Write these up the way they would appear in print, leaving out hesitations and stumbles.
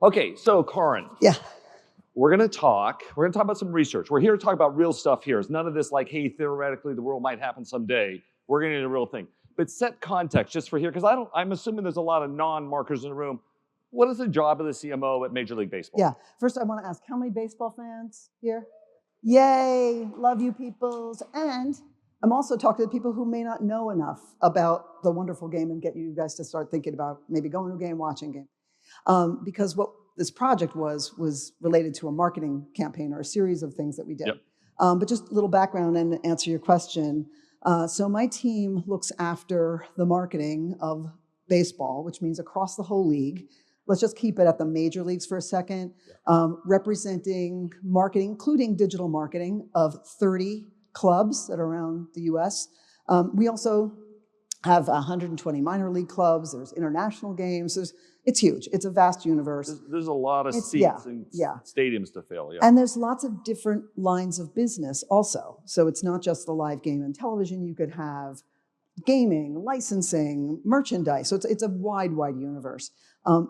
Okay, so Karin. Yeah. We're going to talk about some research. We're here to talk about real stuff here. It's none of this like, hey, theoretically the world might happen someday. We're going to need a real thing. But set context just for here, because I'm assuming there's a lot of non-marketers in the room. What is the job of the CMO at Major League Baseball? Yeah. First, I want to ask, how many baseball fans here? Yay, love you peoples. And I'm also talking to people who may not know enough about the wonderful game and get you guys to start thinking about maybe going to a game, watching a game. Because what this project was related to a marketing campaign or a series of things that we did. Yep. But just a little background and answer your question. So my team looks after the marketing of baseball, which means across the whole league. Let's just keep it at the major leagues for a second, representing marketing, including digital marketing of 30 clubs that are around the US. We also have 120 minor league clubs. There's international games. It's huge. It's a vast universe. There's a lot of seats and stadiums to fill. Yeah. And there's lots of different lines of business also. So it's not just the live game and television. You could have gaming, licensing, merchandise. So it's a wide universe.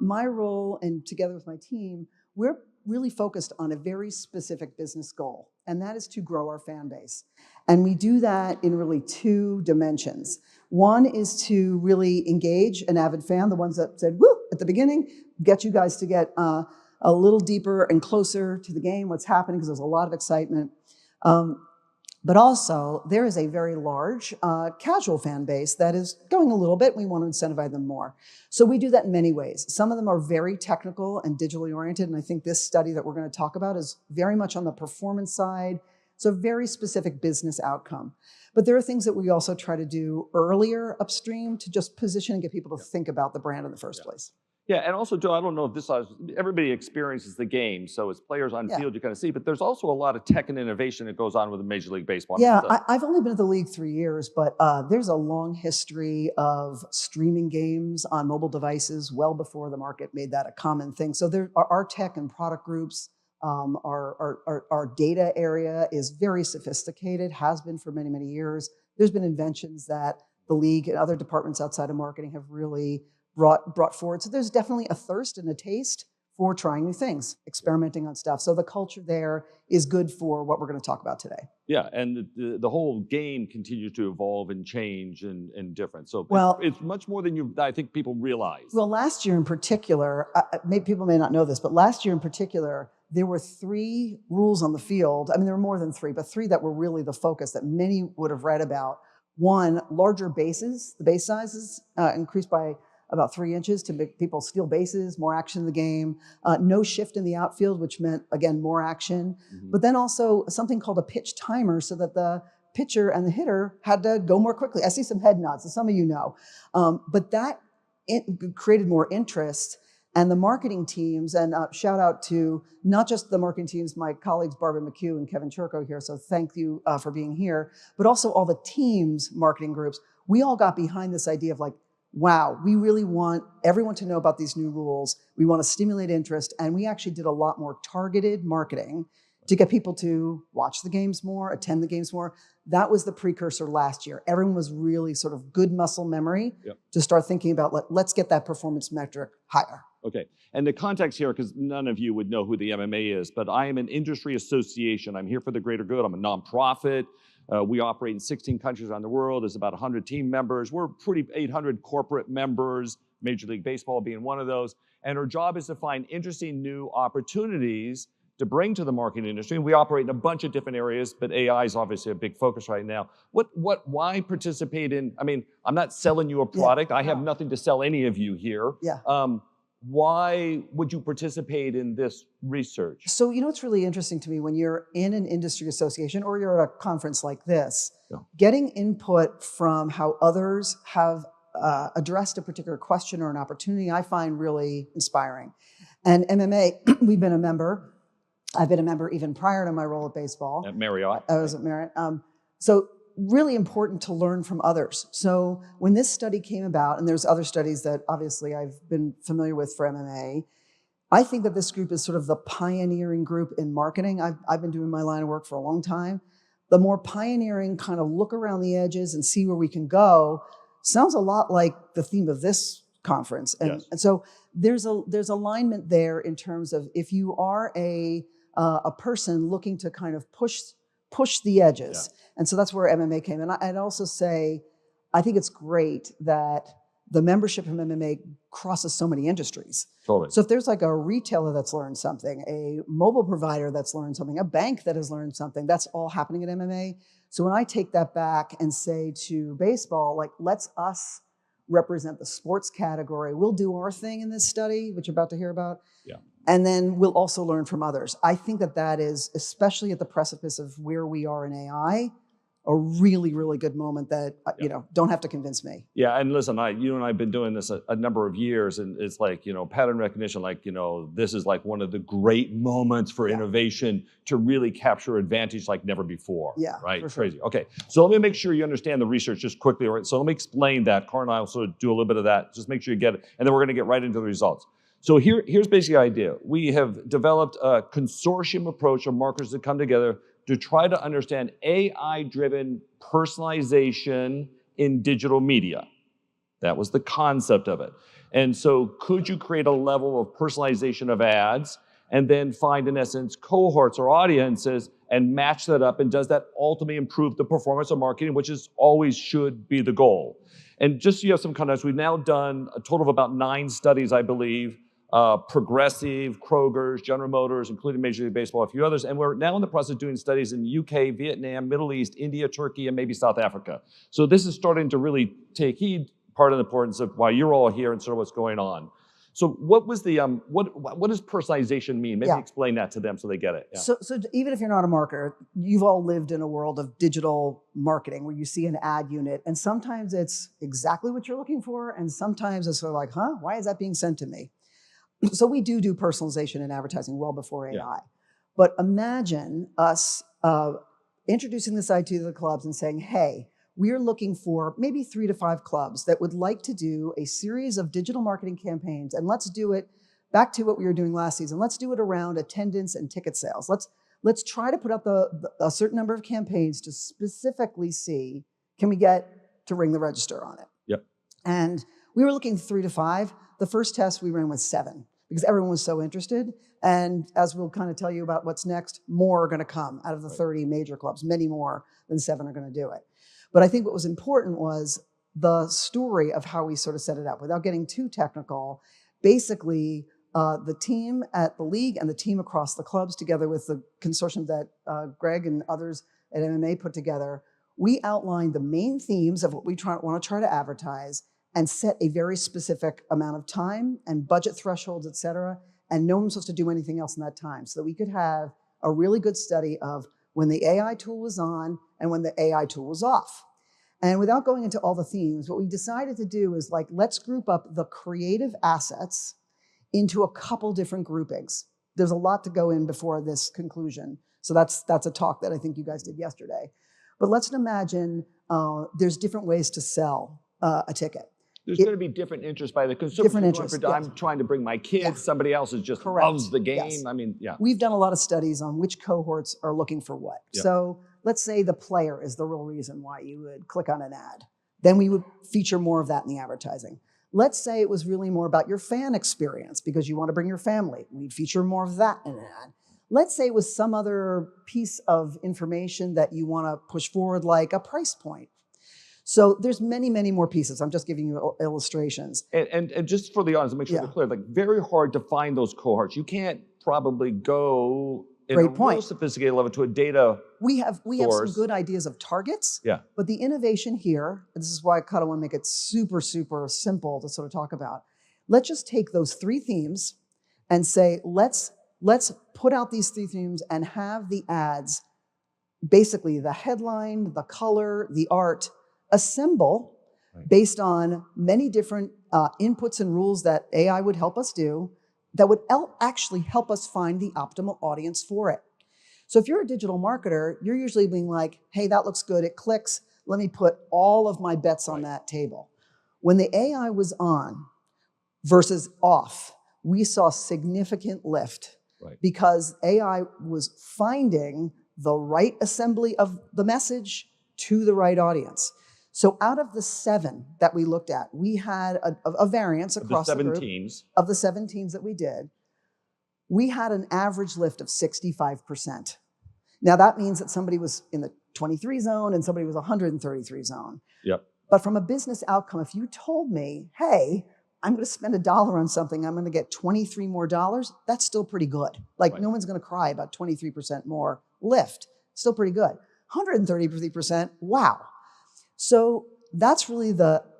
My role, and together with my team, we're really focused on a very specific business goal, and that is to grow our fan base. And we do that in really two dimensions. One is to really engage an avid fan, the ones that said, woo, at the beginning, get you guys to get a little deeper and closer to the game, what's happening, because there's a lot of excitement. But also, there is a very large casual fan base that is going a little bit. We want to incentivize them more. So we do that in many ways. Some of them are very technical and digitally oriented, and I think this study that we're going to talk about is very much on the performance side. So very specific business outcome. But there are things that we also try to do earlier upstream to just position and get people to think about the brand in the first place. Yeah, and also, Joe, I don't know if this, everybody experiences the game, so as players on field, you kind of see, but there's also a lot of tech and innovation that goes on with Major League Baseball. Yeah, I've only been at the league 3 years, but there's a long history of streaming games on mobile devices well before the market made that a common thing. So there are our tech and product groups, our data area is very sophisticated, has been for many, many years. There's been inventions that the league and other departments outside of marketing have really brought forward. So there's definitely a thirst and a taste for trying new things, experimenting on stuff. So the culture there is good for what we're going to talk about today. Yeah, and the whole game continues to evolve and change and different. So it's much more than I think people realize. Well, last year in particular, people may not know this, but last year in particular, there were 3 rules on the field. I mean, there were more than 3, but 3 that were really the focus that many would have read about. One, larger bases. The base sizes increased by about 3 inches to make people steal bases, more action in the game. No shift in the outfield, which meant, again, more action. Mm-hmm. But then also something called a pitch timer so that the pitcher and the hitter had to go more quickly. I see some head nods, so some of you know. But that created more interest. And the marketing teams, and shout out to not just the marketing teams, my colleagues Barbara McHugh and Kevin Churko here, so thank you for being here, but also all the teams, marketing groups. We all got behind this idea of like, wow, we really want everyone to know about these new rules. We want to stimulate interest, and we actually did a lot more targeted marketing to get people to watch the games more, attend the games more. That was the precursor last year. Everyone was really sort of good muscle memory to start thinking about, let's get that performance metric higher. Okay, and the context here, because none of you would know who the MMA is, but I am an industry association. I'm here for the greater good. I'm a nonprofit. We operate in 16 countries around the world. There's about 100 team members. We're 800 corporate members, Major League Baseball being one of those. And our job is to find interesting new opportunities to bring to the marketing industry. We operate in a bunch of different areas, but AI is obviously a big focus right now. Why participate in, I mean, I'm not selling you a product. I have nothing to sell any of you here. Why would you participate in this research? So, you know, what's really interesting to me when you're in an industry association or you're at a conference like this, getting input from how others have addressed a particular question or an opportunity, I find really inspiring. And MMA, we've been a member. I've been a member even prior to my role at baseball. At Marriott. I was at Marriott. So really important to learn from others. So when this study came about, and there's other studies that obviously I've been familiar with for MMA, I think that this group is sort of the pioneering group in marketing. I've been doing my line of work for a long time. The more pioneering kind of look around the edges and see where we can go sounds a lot like the theme of this conference. And, Yes. and so there's alignment there in terms of if you are a person looking to kind of push the edges. Yeah. And so that's where MMA came. And I'd also say, I think it's great that the membership from MMA crosses so many industries. Totally. So if there's like a retailer that's learned something, a mobile provider that's learned something, a bank that has learned something, that's all happening at MMA. So when I take that back and say to baseball, like, let's us represent the sports category. We'll do our thing in this study, which you're about to hear about. Yeah. And then we'll also learn from others. I think that is, especially at the precipice of where we are in AI, a really, really good moment that, don't have to convince me. Yeah, and listen, you and I have been doing this a number of years, and it's like, pattern recognition, like, this is like one of the great moments for innovation to really capture advantage like never before. Yeah, right? For sure. Crazy. Okay, so let me make sure you understand the research just quickly. All right, so let me explain that. Karin and I also do a little bit of that. Just make sure you get it, and then we're going to get right into the results. So here's basically the idea. We have developed a consortium approach of marketers that come together to try to understand AI-driven personalization in digital media. That was the concept of it. And so could you create a level of personalization of ads and then find, in essence, cohorts or audiences and match that up? And does that ultimately improve the performance of marketing, which is always should be the goal? And just so you have some context, we've now done a total of about 9 studies, I believe, Progressive, Kroger's, General Motors, including Major League Baseball, a few others. And we're now in the process of doing studies in UK, Vietnam, Middle East, India, Turkey, and maybe South Africa. So this is starting to really take heed, part of the importance of why you're all here and sort of what's going on. So what was the, what does personalization mean? Maybe explain that to them so they get it. Yeah. So even if you're not a marketer, you've all lived in a world of digital marketing where you see an ad unit and sometimes it's exactly what you're looking for. And sometimes it's sort of like, why is that being sent to me? So we do personalization in advertising well before AI. Yeah. But imagine us introducing this idea to the clubs and saying, hey, we're looking for maybe 3 to 5 clubs that would like to do a series of digital marketing campaigns. And let's do it back to what we were doing last season. Let's do it around attendance and ticket sales. Let's try to put up a certain number of campaigns to specifically see, can we get to ring the register on it? Yep. And we were looking 3 to 5. The first test we ran was 7 because everyone was so interested. And as we'll kind of tell you about what's next, more are going to come out of the 30 major clubs. Many more than 7 are going to do it. But I think what was important was the story of how we sort of set it up. Without getting too technical, basically the team at the league and the team across the clubs, together with the consortium that Greg and others at MMA put together, we outlined the main themes of what we want to try to advertise and set a very specific amount of time and budget thresholds, et cetera, and no one was supposed to do anything else in that time so that we could have a really good study of when the AI tool was on and when the AI tool was off. And without going into all the themes, what we decided to do is let's group up the creative assets into a couple different groupings. There's a lot to go in before this conclusion. So that's a talk that I think you guys did yesterday. But let's imagine there's different ways to sell a ticket. There's going to be different interests by the consumer. Different interests. I'm trying to bring my kids. Yeah. Somebody else is just loves the game. Yes. I mean, yeah. We've done a lot of studies on which cohorts are looking for what. Yeah. So let's say the player is the real reason why you would click on an ad. Then we would feature more of that in the advertising. Let's say it was really more about your fan experience because you want to bring your family. We'd feature more of that in an ad. Let's say it was some other piece of information that you want to push forward, like a price point. So there's many, many more pieces. I'm just giving you illustrations. And just for the audience, to make sure we're clear, very hard to find those cohorts. You can't probably go in a real sophisticated level to a data We have some good ideas of targets. Yeah. But the innovation here, and this is why I kind of want to make it super, super simple to sort of talk about. Let's just take those 3 themes and say, let's put out these 3 themes and have the ads, basically the headline, the color, the art, assemble based on many different inputs and rules that AI would help us do that would actually help us find the optimal audience for it. So if you're a digital marketer, you're usually being like, hey, that looks good, it clicks, let me put all of my bets on that table. When the AI was on versus off, we saw significant lift because AI was finding the right assembly of the message to the right audience. So out of the 7 that we looked at, we had a variance across the group. Of the 7 teams that we did, we had an average lift of 65%. Now that means that somebody was in the 23 zone and somebody was 133 zone. Yep. But from a business outcome, if you told me, hey, I'm going to spend $1 on something, I'm going to get 23 more dollars, that's still pretty good. Like right. No one's going to cry about 23% more lift. Still pretty good. 133%, wow. So that's really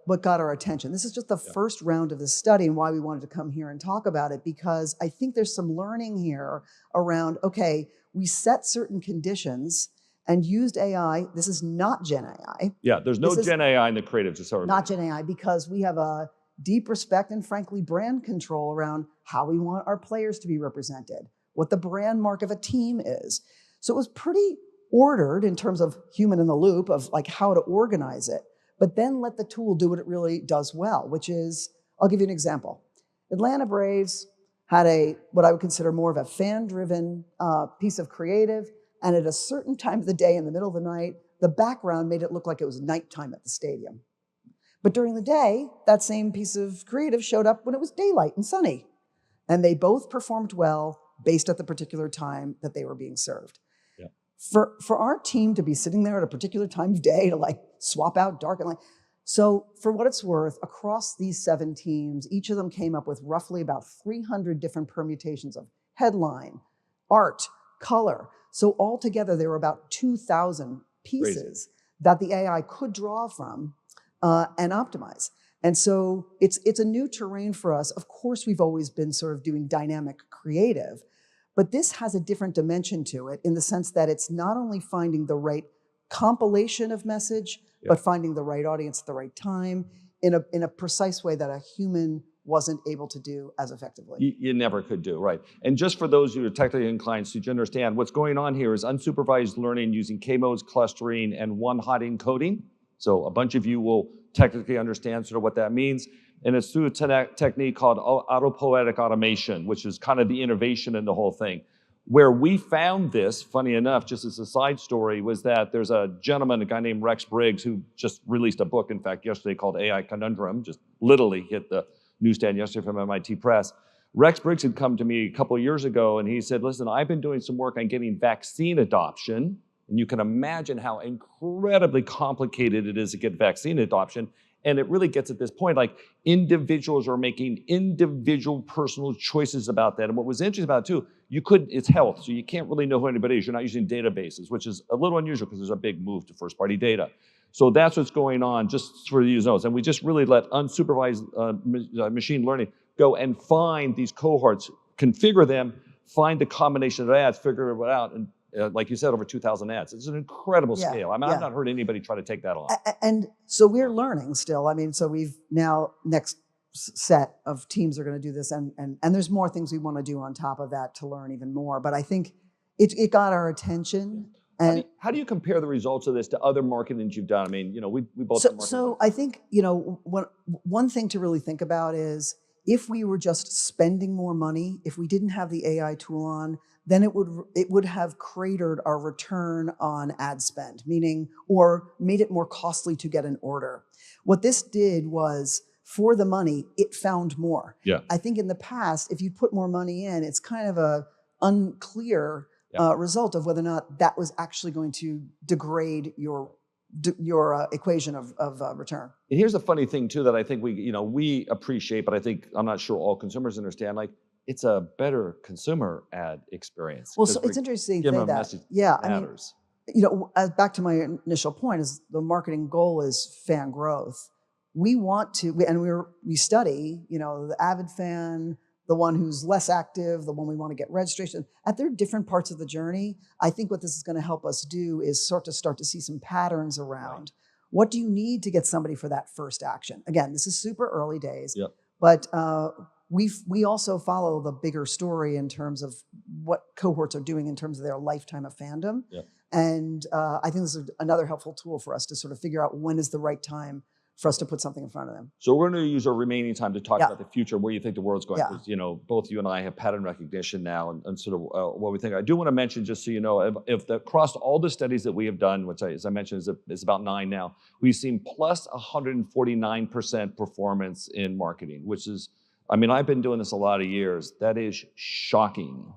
what got our attention. This is just the first round of this study and why we wanted to come here and talk about it, because I think there's some learning here around, okay, we set certain conditions and used AI. This is not Gen AI. Yeah, there's no Gen AI in the creative. Not Gen AI, because we have a deep respect and frankly brand control around how we want our players to be represented, what the brand mark of a team is. So it was pretty ordered in terms of human in the loop of like how to organize it, but then let the tool do what it really does well, which is, I'll give you an example. Atlanta Braves had what I would consider more of a fan-driven piece of creative, and at a certain time of the day in the middle of the night, the background made it look like it was nighttime at the stadium. But during the day, that same piece of creative showed up when it was daylight and sunny. And they both performed well based at the particular time that they were being served. Yeah. For our team to be sitting there at a particular time of day to like swap out dark and light. So for what it's worth, across these 7 teams, each of them came up with roughly about 300 different permutations of headline, art, color. So altogether, there were about 2,000 pieces that the AI could draw from and optimize. And so it's a new terrain for us. Of course, we've always been sort of doing dynamic creative, but this has a different dimension to it in the sense that it's not only finding the right compilation of message, but finding the right audience at the right time in a precise way that a human wasn't able to do as effectively. You never could do, right. And just for those who are technically inclined, so you understand, what's going on here is unsupervised learning using K-modes, clustering, and one-hot encoding. So a bunch of you will technically understand sort of what that means. And it's through a technique called autopoietic automation, which is kind of the innovation in the whole thing. Where we found this, funny enough, just as a side story, was that there's a gentleman, a guy named Rex Briggs, who just released a book, in fact, yesterday called AI Conundrum, just literally hit the newsstand yesterday from MIT Press. Rex Briggs had come to me a couple of years ago and he said, listen, I've been doing some work on getting vaccine adoption. And you can imagine how incredibly complicated it is to get vaccine adoption. And it really gets at this point, like individuals are making individual personal choices about that. And what was interesting about it too, it's health, so you can't really know who anybody is. You're not using databases, which is a little unusual because there's a big move to first party data. So that's what's going on, just for you to know. And we just really let unsupervised machine learning go and find these cohorts, configure them, find the combination of ads, figure it out, and like you said, over 2,000 ads. It's an incredible scale. I mean, I've not heard anybody try to take that on. And so we're learning still. I mean, so we've now, next set of teams are going to do this, and there's more things we want to do on top of that to learn even more. But I think it got our attention. And how do you compare the results of this to other marketing you've done? I mean, we both. So I think, one thing to really think about is if we were just spending more money, if we didn't have the AI tool on, then it would have cratered our return on ad spend, or made it more costly to get an order. What this did was, for the money, it found more. Yeah. I think in the past, if you put more money in, it's kind of a unclear result of whether or not that was actually going to degrade your equation of return. And here's the funny thing too that I think we appreciate, but I'm not sure all consumers understand. Like, it's a better consumer ad experience. Well, so it's interesting to say that. Yeah, matters. Back to my initial point is the marketing goal is fan growth. We want to, we study, the avid fan, the one who's less active, the one we want to get registration. At their different parts of the journey, I think what this is going to help us do is start to see some patterns around. What do you need to get somebody for that first action? Again, this is super early days, but we also follow the bigger story in terms of what cohorts are doing in terms of their lifetime of fandom. And I think this is another helpful tool for us to sort of figure out when is the right time for us to put something in front of them. So we're going to use our remaining time to talk Yeah. about the future, where you think the world's going. Yeah. Because, both you and I have pattern recognition now and sort of what we think. I do want to mention, just so you know, if across all the studies that we have done, which as I mentioned is about 9 now, we've seen plus 149% performance in marketing, which is, I've been doing this a lot of years. That is shocking.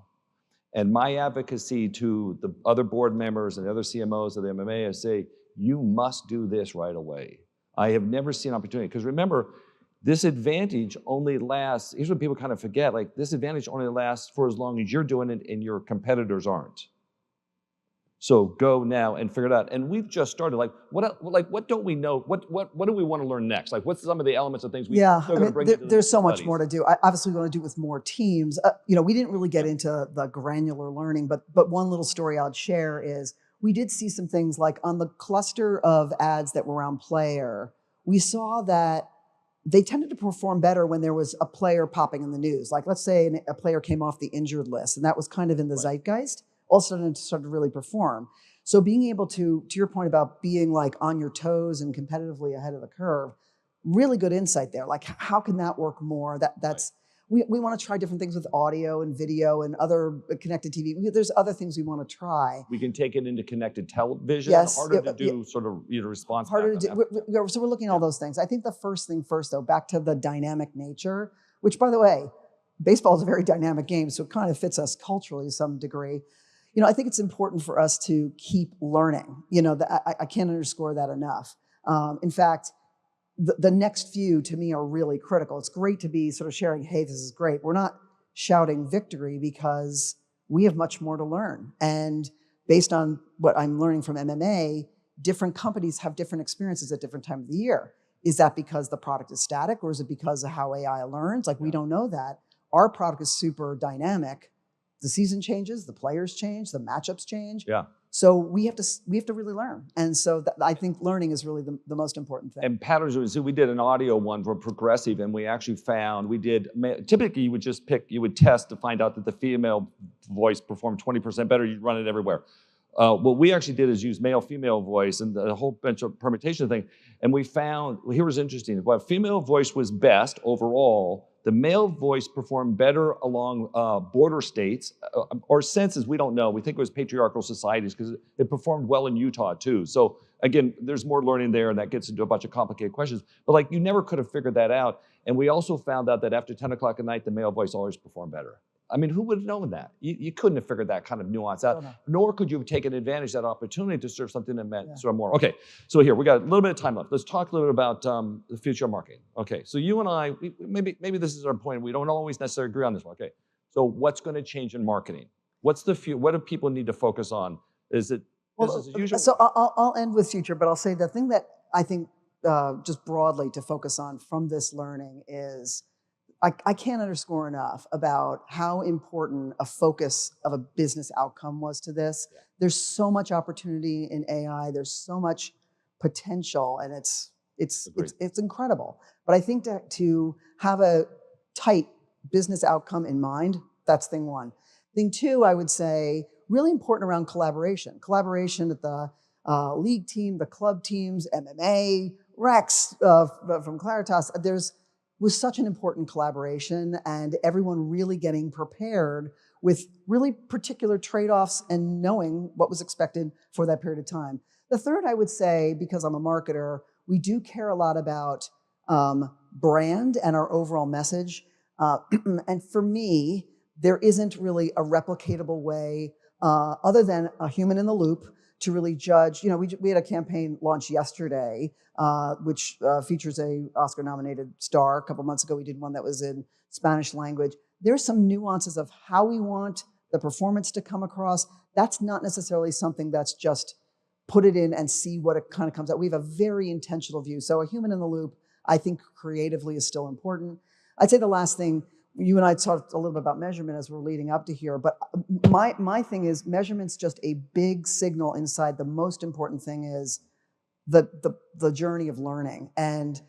And my advocacy to the other board members and the other CMOs of the MMA is say, you must do this right away. I have never seen opportunity, because remember, this advantage only lasts, here's what people kind of forget, like this advantage only lasts for as long as you're doing it and your competitors aren't. So go now and figure it out. And we've just started, what don't we know? What do we want to learn next? Like, what's some of the elements of things we still going to bring into there's so much studies? more to do. Obviously, we want to do it with more teams. We didn't really get into the granular learning, but one little story I'd share is we did see some things like on the cluster of ads that were around player, we saw that they tended to perform better when there was a player popping in the news. Like, let's say a player came off the injured list, and that was kind of in the zeitgeist. All of a sudden, it started to really perform. So being able to your point about being like on your toes and competitively ahead of the curve, really good insight there. Like, how can that work more? That's we want to try different things with audio and video and other connected TV. There's other things we want to try. We can take it into connected television. Yes, harder to do sort of response. Harder to do. So we're looking at all those things. I think the first thing first, though, back to the dynamic nature, which, by the way, baseball is a very dynamic game, so it kind of fits us culturally to some degree. I think it's important for us to keep learning. I can't underscore that enough. In fact, the next few to me are really critical. It's great to be sort of sharing, hey, this is great. We're not shouting victory because we have much more to learn. And based on what I'm learning from MMA, different companies have different experiences at different times of the year. Is that because the product is static, or is it because of how AI learns? Like, we don't know that. Our product is super dynamic. The season changes, the players change, the matchups change. Yeah. So we have to really learn. And so I think learning is really the most important thing. And patterns, we did an audio one for Progressive, and we actually found, typically you would test to find out that the female voice performed 20% better, you'd run it everywhere. What we actually did is use male-female voice and a whole bunch of permutation thing. And we found, here was interesting, while female voice was best overall, the male voice performed better along border states or senses, we don't know. We think it was patriarchal societies because it performed well in Utah too. So again, there's more learning there, and that gets into a bunch of complicated questions. But you never could have figured that out. And we also found out that after 10 o'clock at night, the male voice always performed better. Who would have known that? You couldn't have figured that kind of nuance out, nor could you have taken advantage of that opportunity to serve something that meant sort of more. Okay, so here, we got a little bit of time left. Let's talk a little bit about the future of marketing. Okay, so you and I, maybe this is our point. We don't always necessarily agree on this one. Okay, so what's going to change in marketing? What's the future? What do people need to focus on? Is it business as usual? So I'll end with future, but I'll say the thing that I think just broadly to focus on from this learning is, I can't underscore enough about how important a focus of a business outcome was to this. Yeah. There's so much opportunity in AI. There's so much potential, and it's incredible. But I think to have a tight business outcome in mind, that's thing one. Thing two, I would say, really important around collaboration. Collaboration at the league team, the club teams, MMA, Rex from Claritas. Was such an important collaboration, and everyone really getting prepared with really particular trade-offs and knowing what was expected for that period of time. The third, I would say, because I'm a marketer, we do care a lot about brand and our overall message. And for me, there isn't really a replicatable way other than a human in the loop to really judge. We had a campaign launch yesterday, which features a Oscar-nominated star. A couple months ago, we did one that was in Spanish language. There's some nuances of how we want the performance to come across. That's not necessarily something that's just put it in and see what it kind of comes out. We have a very intentional view. So a human in the loop, I think creatively is still important. I'd say the last thing, you and I talked a little bit about measurement as we're leading up to here, but my thing is measurement's just a big signal inside. The most important thing is the journey of learning. And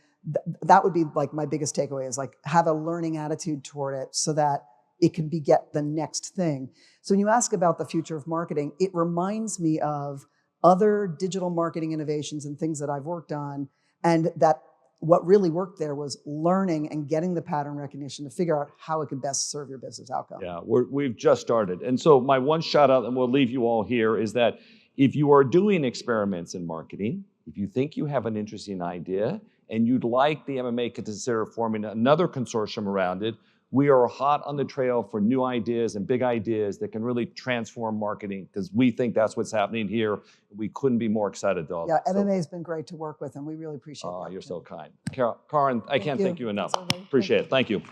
that would be like my biggest takeaway is like have a learning attitude toward it so that it can beget the next thing. So when you ask about the future of marketing, it reminds me of other digital marketing innovations and things that I've worked on, and that what really worked there was learning and getting the pattern recognition to figure out how it could best serve your business outcome. Yeah, we've just started. And so my one shout out, and we'll leave you all here, is that if you are doing experiments in marketing, if you think you have an interesting idea and you'd like the MMA to consider forming another consortium around it, we are hot on the trail for new ideas and big ideas that can really transform marketing, because we think that's what's happening here. We couldn't be more excited, though. Yeah, MMA has been great to work with, and we really appreciate it. Oh, you're so kind. Karin, I can't thank you enough. Thanks, everybody. Appreciate it. Thank you.